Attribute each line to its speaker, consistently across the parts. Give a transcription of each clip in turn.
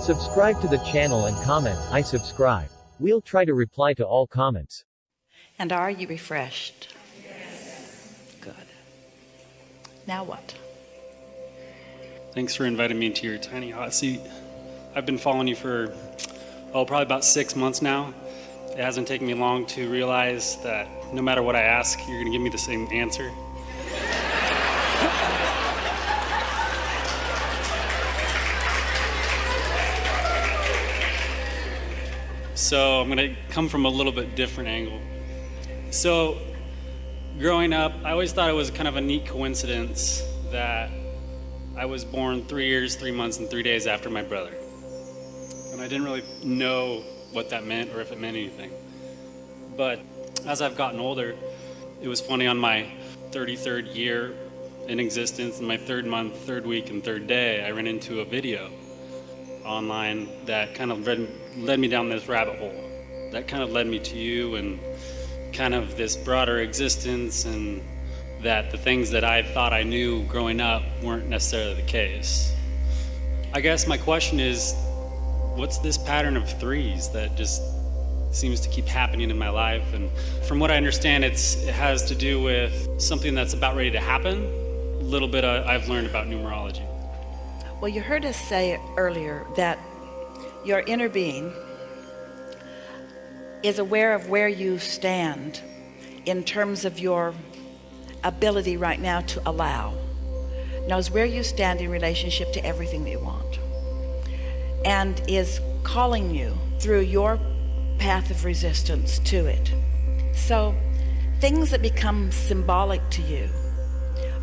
Speaker 1: Subscribe to the channel and comment, I subscribe. We'll try to reply to all comments.
Speaker 2: And are you refreshed? Good. Now what?
Speaker 3: Thanks for inviting me into your tiny hot seat. I've been following you for, probably about 6 months now. It hasn't taken me long to realize that no matter what I ask, you're going to give me the same answer. So I'm going to come from a little bit different angle. So growing up, I always thought it was kind of a neat coincidence that I was born 3 years, 3 months, and 3 days after my brother. And I didn't really know what that meant or if it meant anything. But as I've gotten older, it was funny, on my 33rd year in existence, in my 3rd month, 3rd week, and 3rd day, I ran into a video online that kind of led me down this rabbit hole. That kind of led me to you and kind of this broader existence, and that the things that I thought I knew growing up weren't necessarily the case. I guess my question is, what's this pattern of threes that just seems to keep happening in my life? And from what I understand, it has to do with something that's about ready to happen. A little bit I've learned about numerology.
Speaker 2: Well, you heard us say earlier that your inner being is aware of where you stand in terms of your ability right now to allow, knows where you stand in relationship to everything that you want, and is calling you through your path of resistance to it. So things that become symbolic to you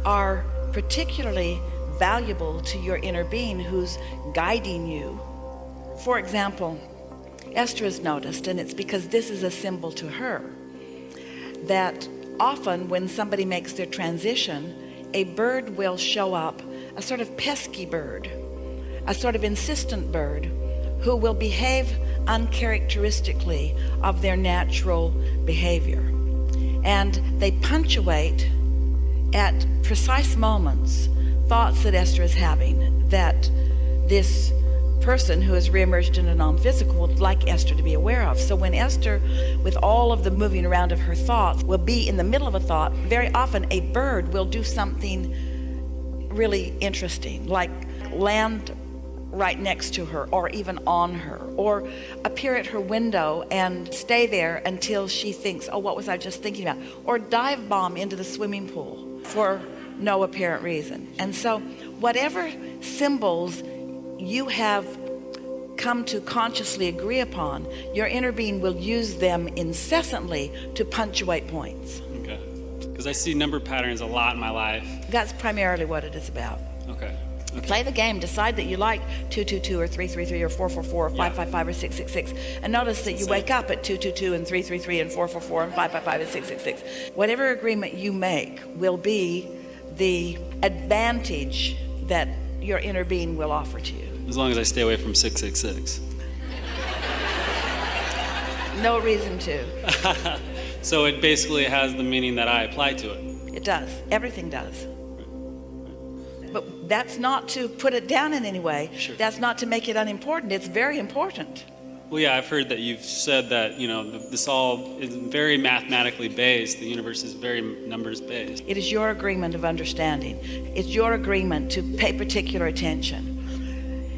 Speaker 2: are particularly valuable to your inner being who's guiding you. For example, Esther has noticed, and it's because this is a symbol to her, that often when somebody makes their transition, a bird will show up, a sort of pesky bird, a sort of insistent bird, who will behave uncharacteristically of their natural behavior. And they punctuate at precise moments thoughts that Esther is having, that this person who has reemerged in a non-physical would like Esther to be aware of. So when Esther, with all of the moving around of her thoughts, will be in the middle of a thought, very often a bird will do something really interesting, like land right next to her, or even on her, or appear at her window and stay there until she thinks, oh, what was I just thinking about? Or dive bomb into the swimming pool for no apparent reason. And so whatever symbols you have come to consciously agree upon, your inner being will use them incessantly to punctuate points.
Speaker 3: Okay. Because I see number patterns a lot in my life.
Speaker 2: That's primarily what it is about.
Speaker 3: Okay.
Speaker 2: Play the game, decide that you like 222 or 333 or 444 or 555 or 666, and notice that you wake up at 222 and 333 and 444 and 555 and 666. Whatever agreement you make will be the advantage that your inner being will offer to you.
Speaker 3: As long as I stay away from 666.
Speaker 2: No reason to.
Speaker 3: So it basically has the meaning that I apply to it.
Speaker 2: It does. Everything does. But that's not to put it down in any way.
Speaker 3: Sure.
Speaker 2: That's not to make it unimportant. It's very important.
Speaker 3: Well, yeah, I've heard that you've said that, this all is very mathematically based. The universe is very numbers based.
Speaker 2: It is your agreement of understanding. It's your agreement to pay particular attention.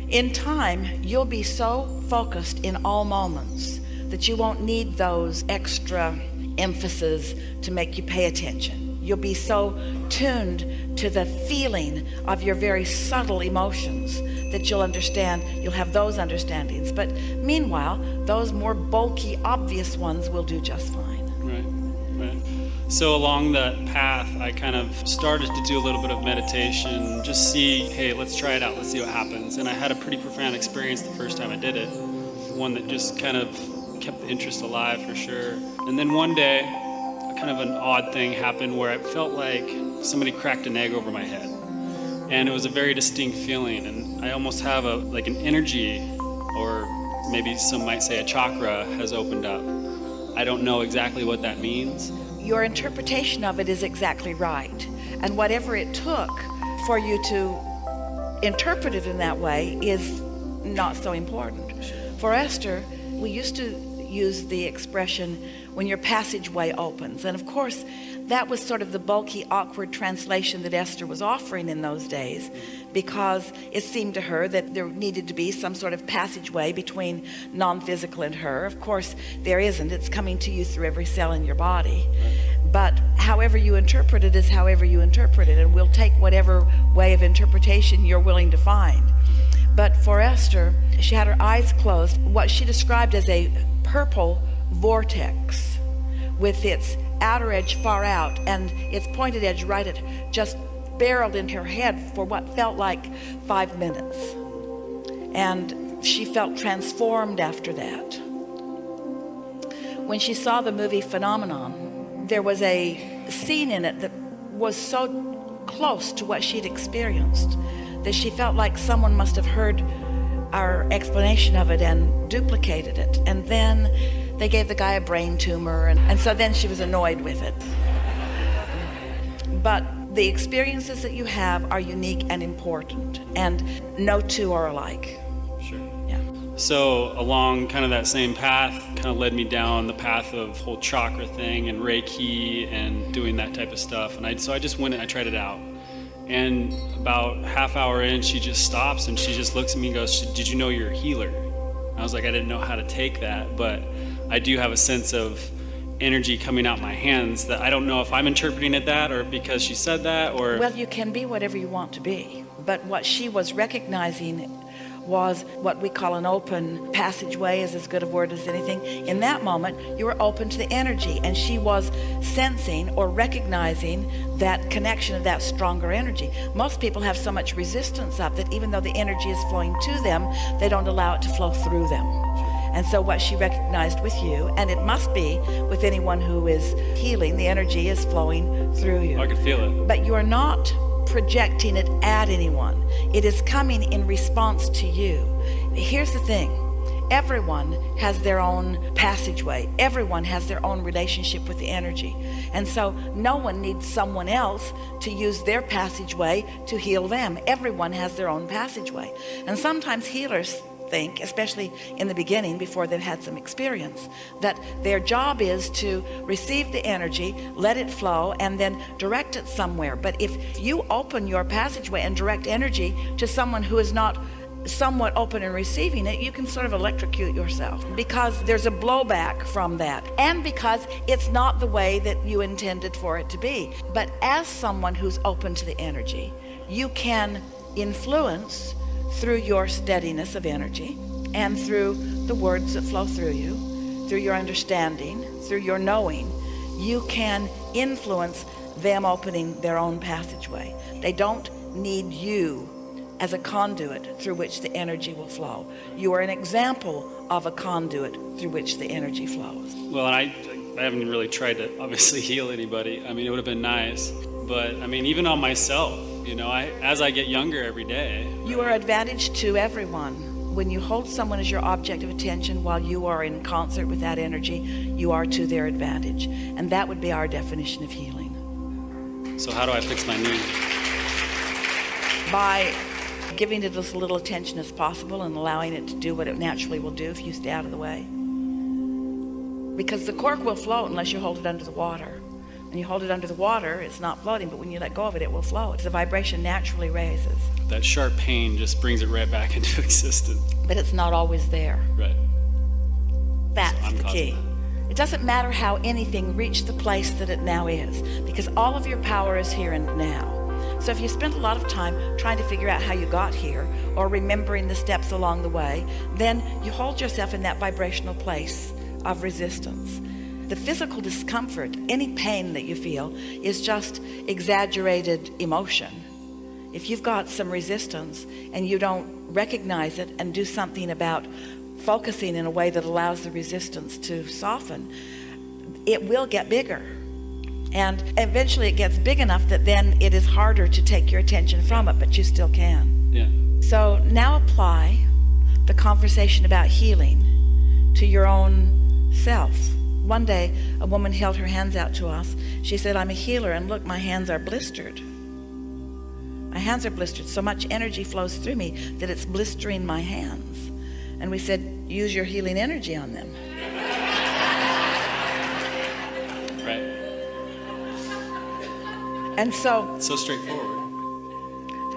Speaker 2: In time, you'll be so focused in all moments that you won't need those extra emphasis to make you pay attention. You'll be so tuned to the feeling of your very subtle emotions that you'll understand, you'll have those understandings. But meanwhile, those more bulky, obvious ones will do just fine.
Speaker 3: Right. So along that path, I kind of started to do a little bit of meditation, just see, hey, let's try it out, let's see what happens. And I had a pretty profound experience the first time I did it, one that just kind of kept the interest alive for sure. And then one day, kind of an odd thing happened where I felt like somebody cracked an egg over my head. And it was a very distinct feeling, and I almost have an energy, or maybe some might say a chakra, has opened up. I don't know exactly what that means.
Speaker 2: Your interpretation of it is exactly right. And whatever it took for you to interpret it in that way is not so important. For Esther, we used to use the expression when your passageway opens. And of course, that was sort of the bulky, awkward translation that Esther was offering in those days, because it seemed to her that there needed to be some sort of passageway between non-physical and her. Of course, there isn't. It's coming to you through every cell in your body. But however you interpret it is however you interpret it, and we'll take whatever way of interpretation you're willing to find. But for Esther, she had her eyes closed, what she described as a purple vortex with its outer edge far out and its pointed edge right at, just barreled into her head for what felt like 5 minutes. And she felt transformed after that. When she saw the movie Phenomenon, there was a scene in it that was so close to what she'd experienced that she felt like someone must have heard our explanation of it and duplicated it. And then they gave the guy a brain tumor, and so then she was annoyed with it. But the experiences that you have are unique and important, and no two are alike.
Speaker 3: Sure.
Speaker 2: Yeah.
Speaker 3: So along kind of that same path kind of led me down the path of whole chakra thing and Reiki and doing that type of stuff. And so I just went and I tried it out. And about half hour in, she just stops and she just looks at me and goes, "Did you know you're a healer?" I was like, I didn't know how to take that, but I do have a sense of energy coming out my hands that I don't know if I'm interpreting it that or because she said that or...
Speaker 2: Well, you can be whatever you want to be. But what she was recognizing was what we call an open passageway, is as good a word as anything. In that moment, you were open to the energy, and she was sensing or recognizing that connection of that stronger energy. Most people have so much resistance up that even though the energy is flowing to them, they don't allow it to flow through them. And so what she recognized with you, and it must be with anyone who is healing, the energy is flowing through you.
Speaker 3: I could feel it.
Speaker 2: But you are not projecting it at anyone. It is coming in response to you. Here's the thing. Everyone has their own passageway. Everyone has their own relationship with the energy. And so no one needs someone else to use their passageway to heal them. Everyone has their own passageway. And sometimes healers think, especially in the beginning before they've had some experience, that their job is to receive the energy, let it flow, and then direct it somewhere. But if you open your passageway and direct energy to someone who is not somewhat open in receiving it, you can sort of electrocute yourself, because there's a blowback from that, and because it's not the way that you intended for it to be. But as someone who's open to the energy, you can influence through your steadiness of energy and through the words that flow through you, through your understanding, through your knowing. You can influence them opening their own passageway. They don't need you as a conduit through which the energy will flow. You are an example of a conduit through which the energy flows.
Speaker 3: Well, and I haven't really tried to obviously heal anybody. I mean, it would have been nice, but I mean, even on myself, you know, as I get younger every day.
Speaker 2: You are advantage to everyone. When you hold someone as your object of attention while you are in concert with that energy, you are to their advantage. And that would be our definition of healing.
Speaker 3: So how do I fix my knee?
Speaker 2: By giving it as little attention as possible and allowing it to do what it naturally will do if you stay out of the way. Because the cork will float unless you hold it under the water. When you hold it under the water, it's not floating, but when you let go of it, it will float. The vibration naturally raises.
Speaker 3: That sharp pain just brings it right back into existence.
Speaker 2: But it's not always there.
Speaker 3: Right.
Speaker 2: That's the key. It doesn't matter how anything reached the place that it now is, because all of your power is here and now. So if you spend a lot of time trying to figure out how you got here, or remembering the steps along the way, then you hold yourself in that vibrational place of resistance. The physical discomfort, any pain that you feel, is just exaggerated emotion. If you've got some resistance and you don't recognize it and do something about focusing in a way that allows the resistance to soften, it will get bigger. And eventually it gets big enough that then it is harder to take your attention from it, but you still can.
Speaker 3: Yeah.
Speaker 2: So now apply the conversation about healing to your own self. One day, a woman held her hands out to us. She said, "I'm a healer, and look, my hands are blistered. I My hands are blistered. So much energy flows through me that it's blistering my hands. And we said, use your healing energy on them.
Speaker 3: Right.
Speaker 2: And so
Speaker 3: straightforward.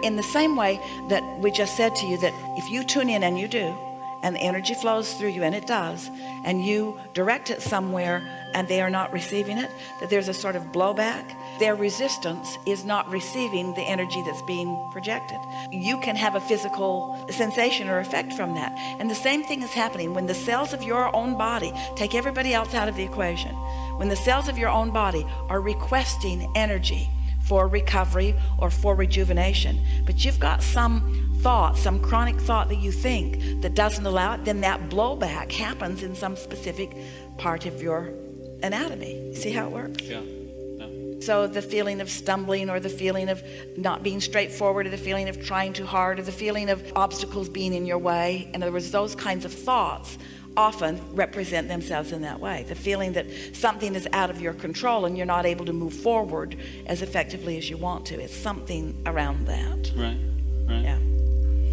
Speaker 2: in the same way that we just said to you, that if you tune in, and you do, and the energy flows through you, and it does, and you direct it somewhere and they are not receiving it, that there's a sort of blowback. Their resistance is not receiving the energy that's being projected. You can have a physical sensation or effect from that. And the same thing is happening when the cells of your own body, take everybody else out of the equation, when the cells of your own body are requesting energy for recovery or for rejuvenation, but you've got some thought, some chronic thought that you think that doesn't allow it, then that blowback happens in some specific part of your anatomy. You see how it works?
Speaker 3: Yeah.
Speaker 2: So the feeling of stumbling, or the feeling of not being straightforward, or the feeling of trying too hard, or the feeling of obstacles being in your way, in other words, those kinds of thoughts often represent themselves in that way. The feeling that something is out of your control and you're not able to move forward as effectively as you want to. It's something around that.
Speaker 3: Right.
Speaker 2: Yeah.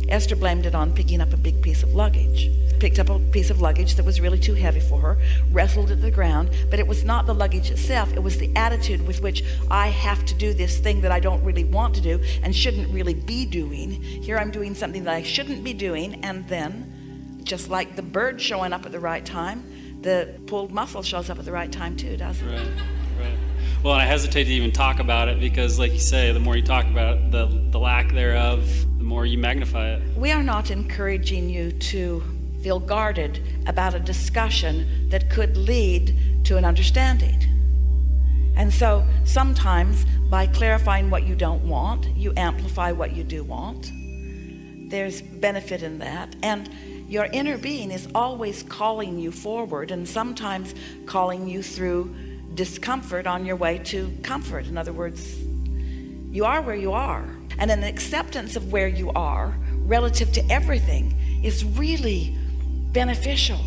Speaker 2: Esther blamed it on picking up a big piece of luggage. Picked up a piece of luggage that was really too heavy for her, wrestled it to the ground, but it was not the luggage itself, it was the attitude with which I have to do this thing that I don't really want to do and shouldn't really be doing. Here I'm doing something that I shouldn't be doing, and then, just like the bird showing up at the right time, the pulled muscle shows up at the right time too, doesn't it?
Speaker 3: Right. Well, and I hesitate to even talk about it because, like you say, the more you talk about it, the lack thereof, the more you magnify it.
Speaker 2: We are not encouraging you to feel guarded about a discussion that could lead to an understanding. And so sometimes by clarifying what you don't want, you amplify what you do want. There's benefit in that. And your inner being is always calling you forward, and sometimes calling you through discomfort on your way to comfort. In other words, you are where you are, and an acceptance of where you are relative to everything is really beneficial.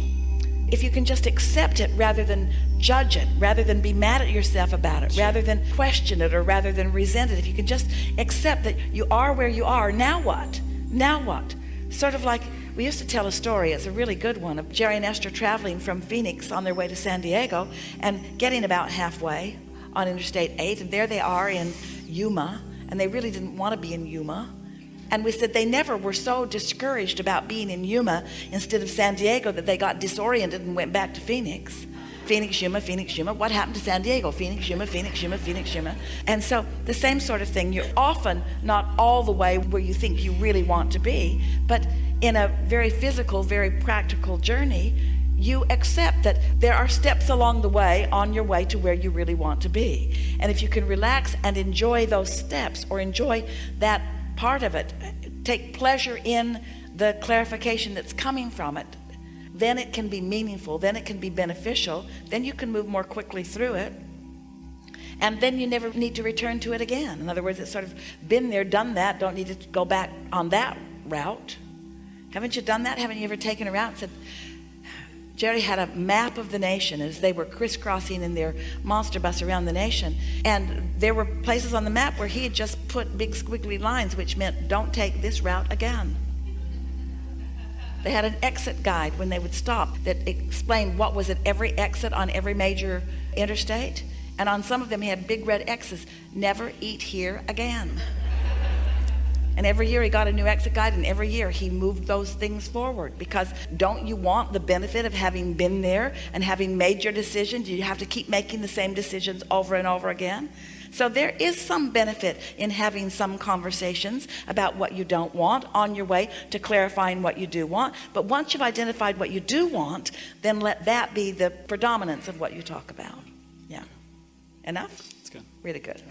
Speaker 2: If you can just accept it rather than judge it, rather than be mad at yourself about it, rather than question it, or rather than resent it, if you can just accept that you are where you are, now what? Now what? Sort of like, we used to tell a story, it's a really good one, of Jerry and Esther traveling from Phoenix on their way to San Diego and getting about halfway on Interstate 8, and there they are in Yuma, and they really didn't want to be in Yuma. And we said they never were so discouraged about being in Yuma instead of San Diego that they got disoriented and went back to Phoenix. Phoenix, Yuma, Phoenix, Yuma. What happened to San Diego? Phoenix, Yuma, Phoenix, Yuma, Phoenix, Yuma. And so the same sort of thing. You're often not all the way where you think you really want to be, but in a very physical, very practical journey, you accept that there are steps along the way on your way to where you really want to be. And if you can relax and enjoy those steps, or enjoy that part of it, take pleasure in the clarification that's coming from it, then it can be meaningful, then it can be beneficial, then you can move more quickly through it, and then you never need to return to it again. In other words, it's sort of been there, done that, don't need to go back on that route. Haven't you done that? Haven't you ever taken a route and said, Jerry had a map of the nation as they were crisscrossing in their monster bus around the nation, and there were places on the map where he had just put big squiggly lines, which meant don't take this route again. They had an exit guide when they would stop that explained what was at every exit on every major interstate, and on some of them he had big red X's, never eat here again. And every year he got a new exit guide, and every year he moved those things forward, because don't you want the benefit of having been there and having made your decision? Do you have to keep making the same decisions over and over again? So there is some benefit in having some conversations about what you don't want on your way to clarifying what you do want. But once you've identified what you do want, then let that be the predominance of what you talk about. Yeah. Enough?
Speaker 3: That's good.
Speaker 2: Really good.